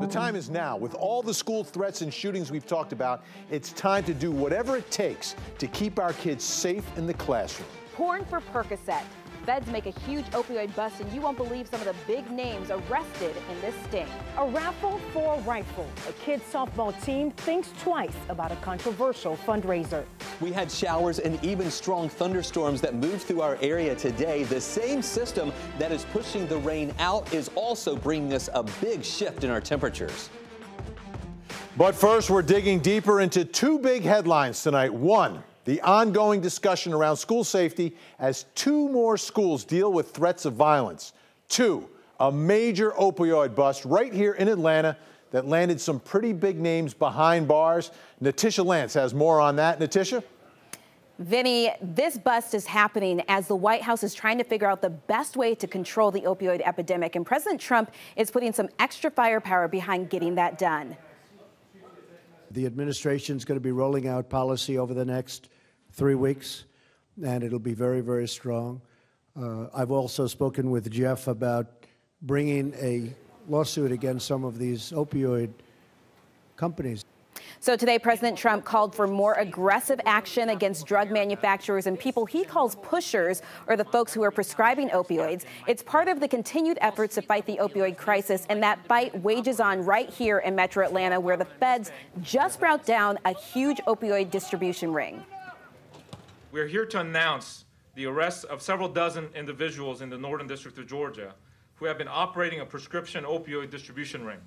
The time is now. With all the school threats and shootings we've talked about, it's time to do whatever it takes to keep our kids safe in the classroom. Porn for Percocet. Feds make a huge opioid bust, and you won't believe some of the big names arrested in this sting. A raffle for a rifle. A kids softball team thinks twice about a controversial fundraiser. We had showers and even strong thunderstorms that moved through our area today. The same system that is pushing the rain out is also bringing us a big shift in our temperatures. But first, we're digging deeper into two big headlines tonight. One, the ongoing discussion around school safety as two more schools deal with threats of violence. Two, a major opioid bust right here in Atlanta that landed some pretty big names behind bars. Natisha Lance has more on that. Natisha? Vinny, this bust is happening as the White House is trying to figure out the best way to control the opioid epidemic, and President Trump is putting some extra firepower behind getting that done. The administration is going to be rolling out policy over the next 3 weeks, and it'll be very, very strong. I've also spoken with Jeff about bringing a lawsuit against some of these opioid companies. So today, President Trump called for more aggressive action against drug manufacturers and people he calls pushers, or the folks who are prescribing opioids. It's part of the continued efforts to fight the opioid crisis, and that fight wages on right here in Metro Atlanta, where the feds just brought down a huge opioid distribution ring. We're here to announce the arrest of several dozen individuals in the Northern District of Georgia who have been operating a prescription opioid distribution ring.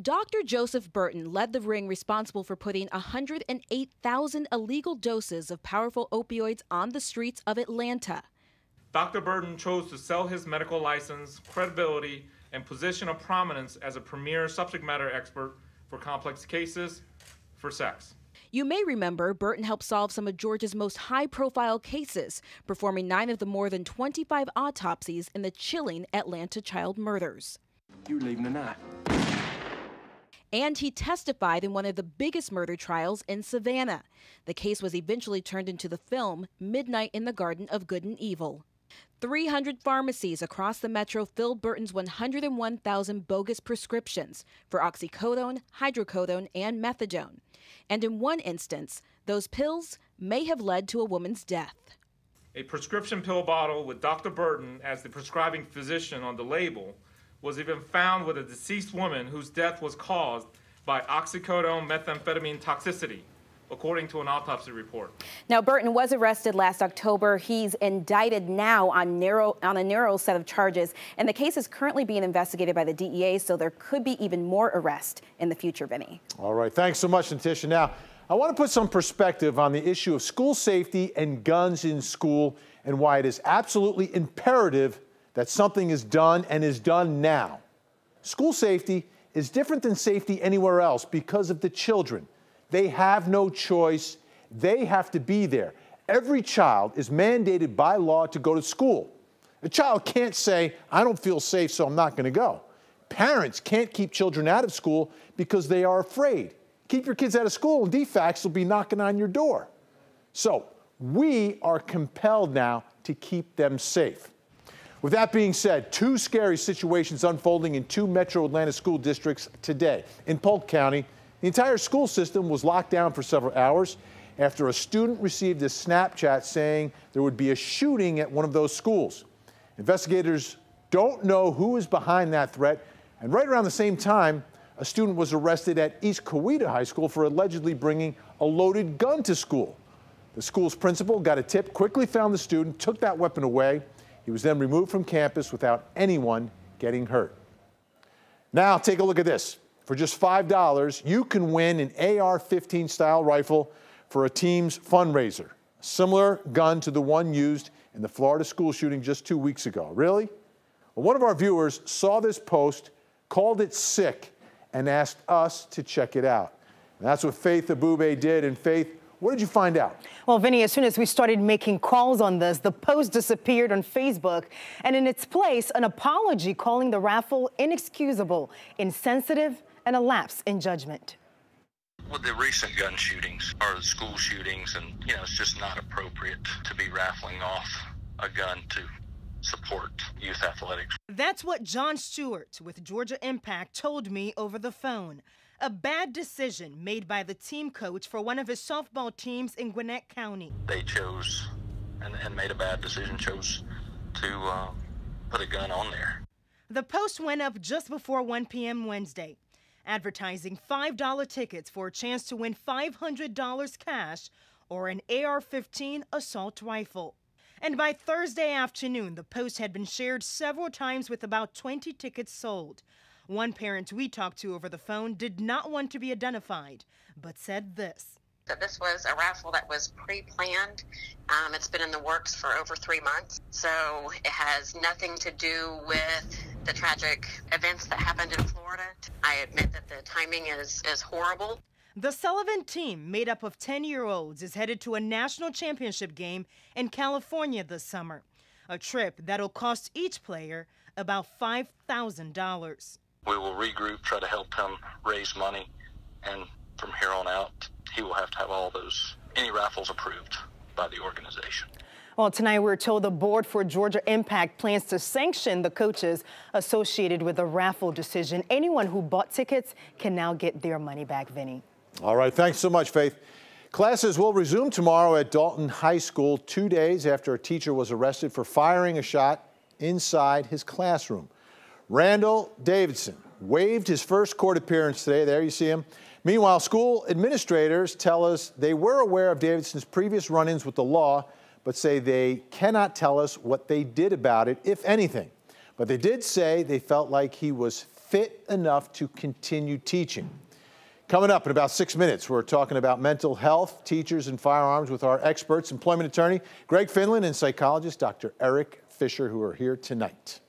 Dr. Joseph Burton led the ring responsible for putting 108,000 illegal doses of powerful opioids on the streets of Atlanta. Dr. Burton chose to sell his medical license, credibility, and position of prominence as a premier subject matter expert for complex cases for sex. You may remember Burton helped solve some of Georgia's most high-profile cases, performing 9 of the more than 25 autopsies in the chilling Atlanta child murders. You're leaving tonight. And he testified in one of the biggest murder trials in Savannah. The case was eventually turned into the film Midnight in the Garden of Good and Evil. 300 pharmacies across the metro filled Burton's 101,000 bogus prescriptions for oxycodone, hydrocodone, and methadone. And in one instance, those pills may have led to a woman's death. A prescription pill bottle with Dr. Burton as the prescribing physician on the label was even found with a deceased woman whose death was caused by oxycodone methamphetamine toxicity, according to an autopsy report. Now, Burton was arrested last October. He's indicted now on a narrow set of charges, and the case is currently being investigated by the DEA, so there could be even more arrests in the future, Vinny. All right, thanks so much, Natisha. Now, I want to put some perspective on the issue of school safety and guns in school and why it is absolutely imperative that something is done and is done now. School safety is different than safety anywhere else because of the children. They have no choice. They have to be there. Every child is mandated by law to go to school. A child can't say, I don't feel safe, so I'm not going to go. Parents can't keep children out of school because they are afraid. Keep your kids out of school and DFACS will be knocking on your door. So we are compelled now to keep them safe. With that being said, two scary situations unfolding in two Metro Atlanta school districts today. In Polk County, the entire school system was locked down for several hours after a student received a Snapchat saying there would be a shooting at one of those schools. Investigators don't know who is behind that threat, and right around the same time, a student was arrested at East Coweta High School for allegedly bringing a loaded gun to school. The school's principal got a tip, quickly found the student, took that weapon away. He was then removed from campus without anyone getting hurt. Now take a look at this. For just $5, you can win an AR-15 style rifle for a team's fundraiser. A similar gun to the one used in the Florida school shooting just 2 weeks ago. Really? Well, one of our viewers saw this post, called it sick, and asked us to check it out. And that's what Faith Abube did. And Faith, what did you find out? Well, Vinny, as soon as we started making calls on this, the post disappeared on Facebook, and in its place, an apology calling the raffle inexcusable, insensitive, and a lapse in judgment. With the recent gun shootings or the school shootings, and it's just not appropriate to be raffling off a gun to support youth athletics. That's what John Stewart with Georgia Impact told me over the phone. A bad decision made by the team coach for one of his softball teams in Gwinnett County. They chose and made a bad decision, chose to put a gun on there. The post went up just before 1 p.m. Wednesday, advertising $5 tickets for a chance to win $500 cash or an AR-15 assault rifle. And by Thursday afternoon, the post had been shared several times with about 20 tickets sold. One parent we talked to over the phone did not want to be identified, but said this. This was a raffle that was pre-planned. It's been in the works for over 3 months, so it has nothing to do with the tragic events that happened in Florida. I admit that the timing is horrible. The Sullivan team, made up of 10-year-olds, is headed to a national championship game in California this summer, a trip that'll cost each player about $5,000. We will regroup, try to help him raise money, and from here on out, he will have to have any raffles approved by the organization. Well, tonight we're told the board for Georgia Impact plans to sanction the coaches associated with the raffle decision. Anyone who bought tickets can now get their money back, Vinny. All right, thanks so much, Faith. Classes will resume tomorrow at Dalton High School, 2 days after a teacher was arrested for firing a shot inside his classroom. Randall Davidson waived his first court appearance today. There you see him. Meanwhile, school administrators tell us they were aware of Davidson's previous run-ins with the law, but say they cannot tell us what they did about it, if anything. But they did say they felt like he was fit enough to continue teaching. Coming up in about 6 minutes, we're talking about mental health, teachers, and firearms with our experts, employment attorney Greg Finland and psychologist Dr. Eric Fisher, who are here tonight.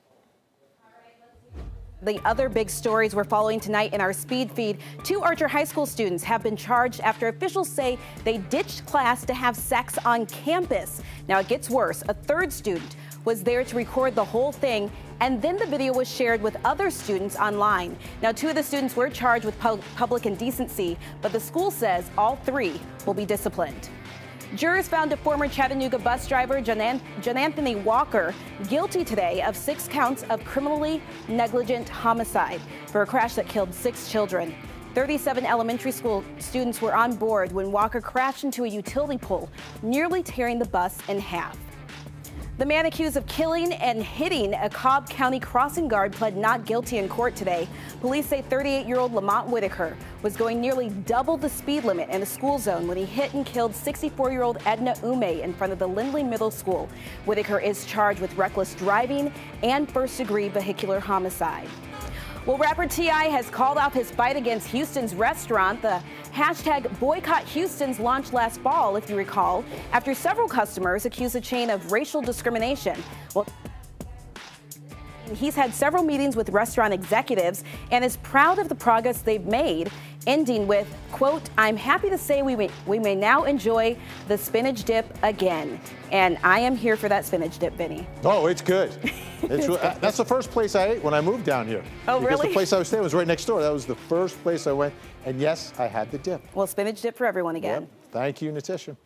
The other big stories we're following tonight in our speed feed. 2 Archer High School students have been charged after officials say they ditched class to have sex on campus. Now it gets worse. A 3rd student was there to record the whole thing, and then the video was shared with other students online. Now 2 of the students were charged with public indecency, but the school says all 3 will be disciplined. Jurors found a former Chattanooga bus driver, John Anthony Walker, guilty today of 6 counts of criminally negligent homicide for a crash that killed 6 children. 37 elementary school students were on board when Walker crashed into a utility pole, nearly tearing the bus in half. The man accused of killing and hitting a Cobb County crossing guard pled not guilty in court today. Police say 38-year-old Lamont Whitaker was going nearly double the speed limit in a school zone when he hit and killed 64-year-old Edna Ume in front of the Lindley Middle School. Whitaker is charged with reckless driving and first-degree vehicular homicide. Well, rapper T.I. has called off his fight against Houston's restaurant. The hashtag Boycott Houston's launched last fall, if you recall, after several customers accused the chain of racial discrimination. Well, he's had several meetings with restaurant executives and is proud of the progress they've made, ending with, quote, "I'm happy to say we may now enjoy the spinach dip again." And I am here for that spinach dip, Vinny. Oh, it's good. That's the first place I ate when I moved down here. Oh, because really? The place I was staying was right next door. That was the first place I went. And yes, I had the dip. Well, spinach dip for everyone again. Yep. Thank you, Natisha.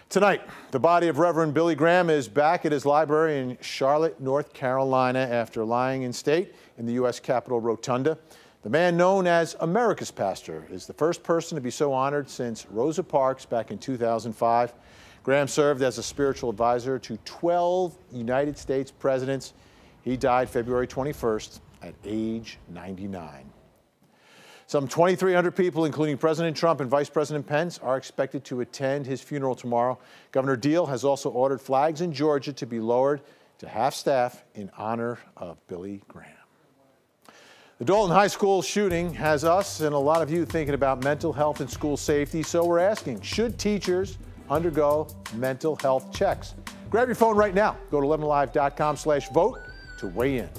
Tonight, the body of Reverend Billy Graham is back at his library in Charlotte, North Carolina, after lying in state in the U.S. Capitol Rotunda. The man known as America's Pastor is the first person to be so honored since Rosa Parks back in 2005. Graham served as a spiritual advisor to 12 United States presidents. He died February 21st at age 99. Some 2,300 people, including President Trump and Vice President Pence, are expected to attend his funeral tomorrow. Governor Deal has also ordered flags in Georgia to be lowered to half-staff in honor of Billy Graham. The Dalton High School shooting has us and a lot of you thinking about mental health and school safety, so we're asking, should teachers undergo mental health checks? Grab your phone right now. Go to 11live.com/vote to weigh in.